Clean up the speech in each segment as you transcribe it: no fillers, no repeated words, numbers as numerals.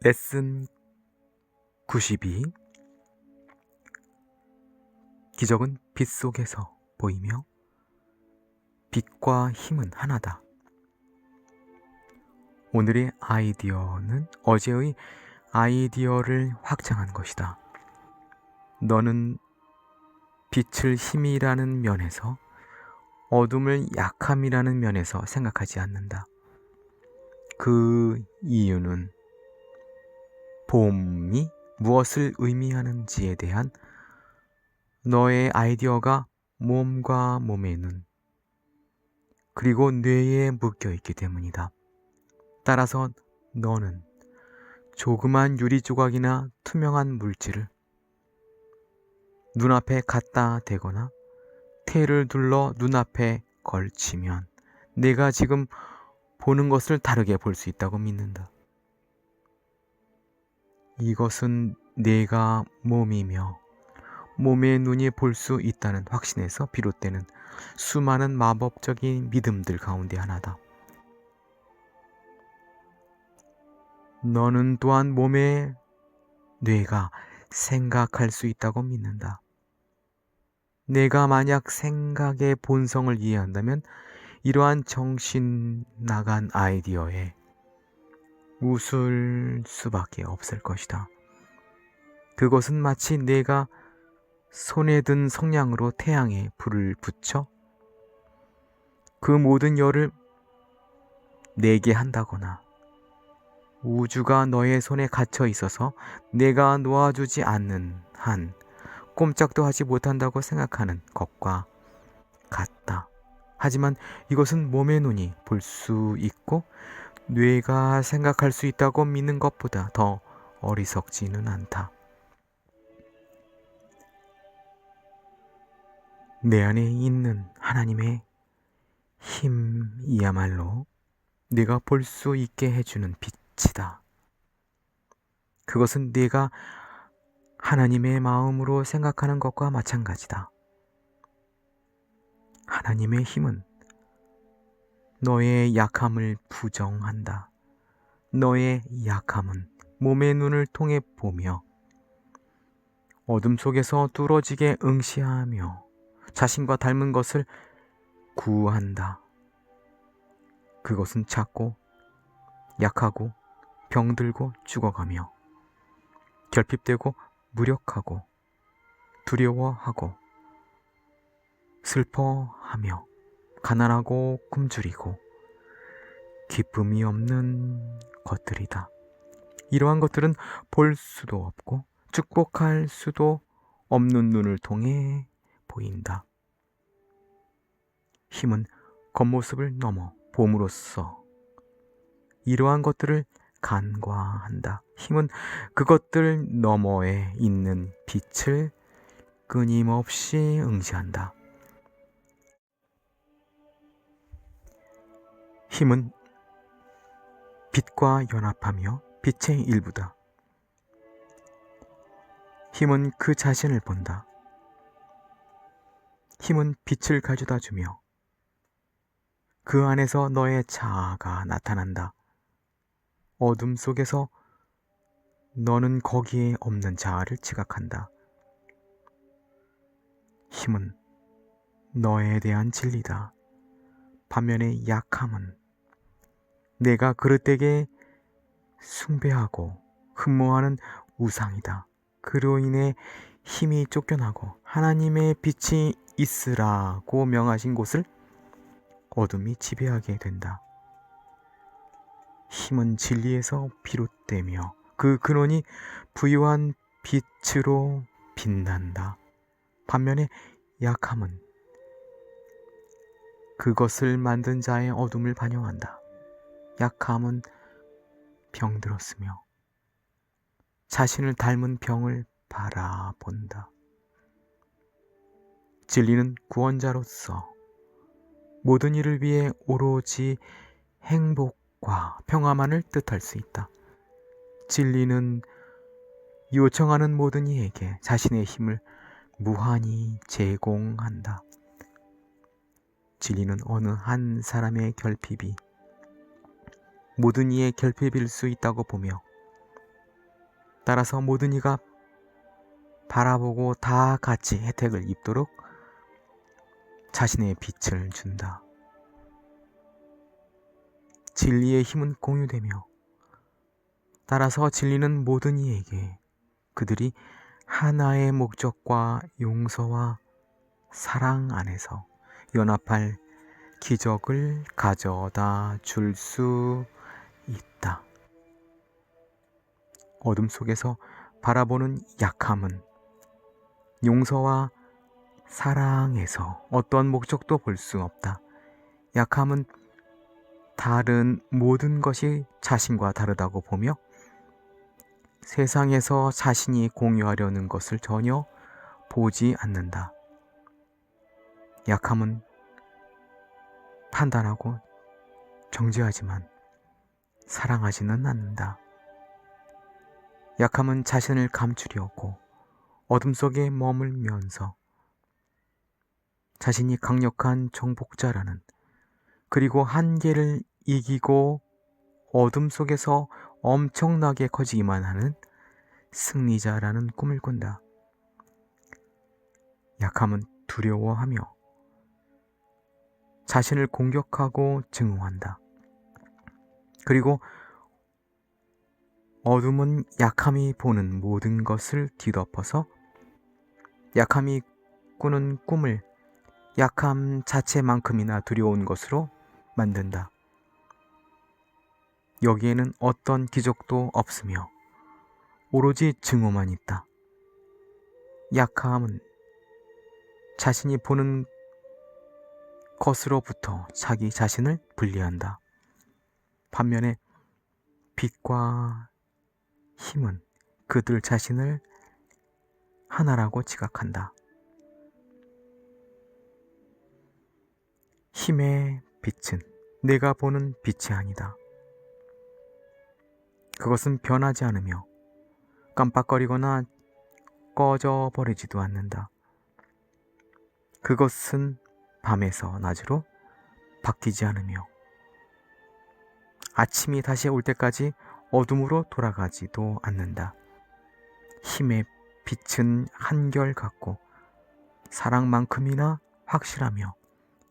레슨 92. 기적은 빛 속에서 보이며 빛과 힘은 하나다. 오늘의 아이디어는 어제의 아이디어를 확장한 것이다. 너는 빛을 힘이라는 면에서, 어둠을 약함이라는 면에서 생각하지 않는다. 그 이유는 봄이 무엇을 의미하는지에 대한 너의 아이디어가 몸과 몸의 눈, 그리고 뇌에 묶여 있기 때문이다. 따라서 너는 조그만 유리 조각이나 투명한 물질을 눈앞에 갖다 대거나 테를 둘러 눈앞에 걸치면 내가 지금 보는 것을 다르게 볼 수 있다고 믿는다. 이것은 내가 몸이며 몸의 눈이 볼 수 있다는 확신에서 비롯되는 수많은 마법적인 믿음들 가운데 하나다. 너는 또한 몸의 뇌가 생각할 수 있다고 믿는다. 내가 만약 생각의 본성을 이해한다면 이러한 정신 나간 아이디어에 웃을 수밖에 없을 것이다. 그것은 마치 내가 손에 든 성냥으로 태양에 불을 붙여 그 모든 열을 내게 한다거나, 우주가 너의 손에 갇혀 있어서 내가 놓아주지 않는 한 꼼짝도 하지 못한다고 생각하는 것과 같다. 하지만 이것은 몸의 눈이 볼 수 있고 뇌가 생각할 수 있다고 믿는 것보다 더 어리석지는 않다. 내 안에 있는 하나님의 힘이야말로 내가 볼 수 있게 해주는 빛이다. 그것은 내가 하나님의 마음으로 생각하는 것과 마찬가지다. 하나님의 힘은 너의 약함을 부정한다. 너의 약함은 몸의 눈을 통해 보며 어둠 속에서 뚫어지게 응시하며 자신과 닮은 것을 구한다. 그것은 작고 약하고 병들고 죽어가며 결핍되고 무력하고 두려워하고 슬퍼하며 가난하고 굶주리고 기쁨이 없는 것들이다. 이러한 것들은 볼 수도 없고 축복할 수도 없는 눈을 통해 보인다. 힘은 겉모습을 넘어 봄으로써 이러한 것들을 간과한다. 힘은 그것들 너머에 있는 빛을 끊임없이 응시한다. 힘은 빛과 연합하며 빛의 일부다. 힘은 그 자신을 본다. 힘은 빛을 가져다 주며 그 안에서 너의 자아가 나타난다. 어둠 속에서 너는 거기에 없는 자아를 지각한다. 힘은 너에 대한 진리다. 반면에 약함은 내가 그릇되게 숭배하고 흠모하는 우상이다. 그로 인해 힘이 쫓겨나고 하나님의 빛이 있으라고 명하신 곳을 어둠이 지배하게 된다. 힘은 진리에서 비롯되며 그 근원이 부유한 빛으로 빛난다. 반면에 약함은 그것을 만든 자의 어둠을 반영한다. 약함은 병들었으며 자신을 닮은 병을 바라본다. 진리는 구원자로서 모든 일을 위해 오로지 행복과 평화만을 뜻할 수 있다. 진리는 요청하는 모든 이에게 자신의 힘을 무한히 제공한다. 진리는 어느 한 사람의 결핍이 모든 이의 결핍일 수 있다고 보며 따라서 모든 이가 바라보고 다 같이 혜택을 입도록 자신의 빛을 준다. 진리의 힘은 공유되며 따라서 진리는 모든 이에게 그들이 하나의 목적과 용서와 사랑 안에서 연합할 기적을 가져다 줄 수 있다. 어둠 속에서 바라보는 약함은 용서와 사랑에서 어떤 목적도 볼 수 없다. 약함은 다른 모든 것이 자신과 다르다고 보며 세상에서 자신이 공유하려는 것을 전혀 보지 않는다. 약함은 판단하고 정죄하지만 사랑하지는 않는다. 약함은 자신을 감추려고 어둠 속에 머물면서 자신이 강력한 정복자라는 그리고 한계를 이기고 어둠 속에서 엄청나게 커지기만 하는 승리자라는 꿈을 꾼다. 약함은 두려워하며 자신을 공격하고 증오한다. 그리고 어둠은 약함이 보는 모든 것을 뒤덮어서 약함이 꾸는 꿈을 약함 자체만큼이나 두려운 것으로 만든다. 여기에는 어떤 기적도 없으며 오로지 증오만 있다. 약함은 자신이 보는 것으로부터 자기 자신을 분리한다. 반면에 빛과 힘은 그들 자신을 하나라고 지각한다. 힘의 빛은 내가 보는 빛이 아니다. 그것은 변하지 않으며 깜빡거리거나 꺼져버리지도 않는다. 그것은 밤에서 낮으로 바뀌지 않으며 아침이 다시 올 때까지 어둠으로 돌아가지도 않는다. 힘의 빛은 한결같고 사랑만큼이나 확실하며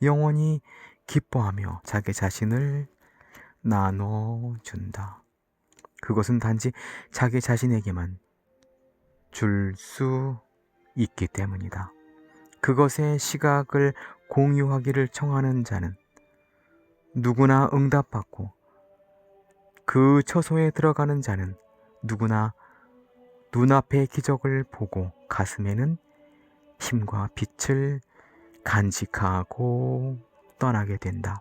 영원히 기뻐하며 자기 자신을 나눠준다. 그것은 단지 자기 자신에게만 줄 수 있기 때문이다. 그것의 시각을 공유하기를 청하는 자는 누구나 응답받고 그 처소에 들어가는 자는 누구나 눈앞의 기적을 보고 가슴에는 힘과 빛을 간직하고 떠나게 된다.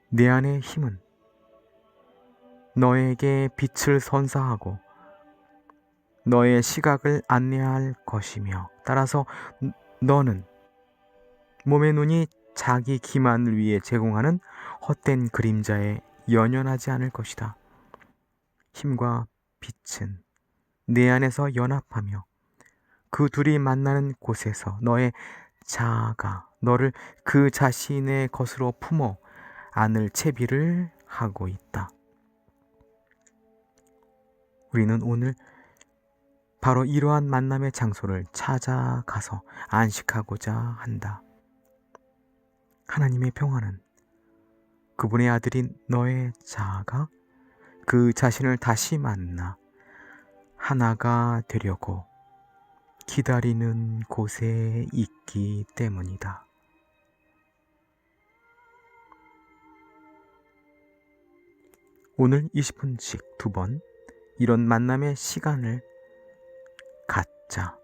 내 안의 힘은 너에게 빛을 선사하고 너의 시각을 안내할 것이며 따라서 너는 몸의 눈이 자기 기만을 위해 제공하는 헛된 그림자에 연연하지 않을 것이다. 힘과 빛은 내 안에서 연합하며 그 둘이 만나는 곳에서 너의 자아가 너를 그 자신의 것으로 품어 안을 채비를 하고 있다. 우리는 오늘 바로 이러한 만남의 장소를 찾아가서 안식하고자 한다. 하나님의 평화는 그분의 아들인 너의 자아가 그 자신을 다시 만나 하나가 되려고 기다리는 곳에 있기 때문이다. 오늘 20분씩 2번 이런 만남의 시간을 갖자.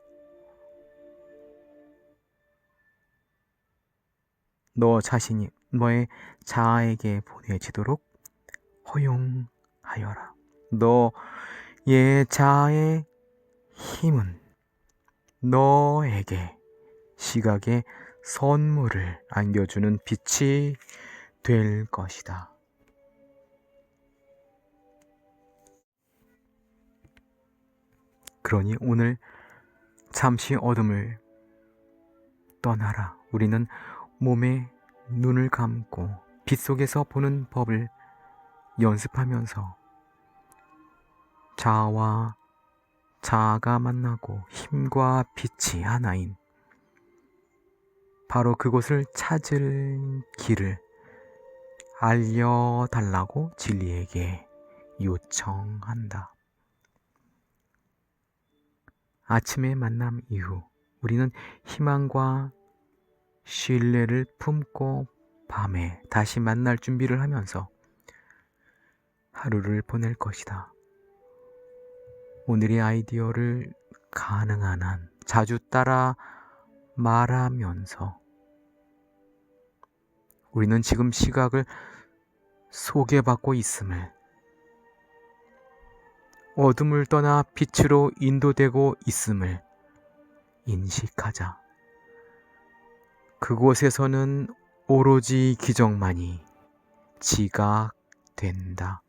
너 자신이 너의 자아에게 보내지도록 허용하여라. 너의 자아의 힘은 너에게 시각의 선물을 안겨주는 빛이 될 것이다. 그러니 오늘 잠시 어둠을 떠나라. 우리는 몸에 눈을 감고 빛 속에서 보는 법을 연습하면서 자아와 자아가 만나고 힘과 빛이 하나인 바로 그곳을 찾을 길을 알려달라고 진리에게 요청한다. 아침의 만남 이후 우리는 희망과 신뢰를 품고 밤에 다시 만날 준비를 하면서 하루를 보낼 것이다. 오늘의 아이디어를 가능한 한 자주 따라 말하면서 우리는 지금 시각을 소개받고 있음을, 어둠을 떠나 빛으로 인도되고 있음을 인식하자. 그곳에서는 오로지 기적만이 지각된다.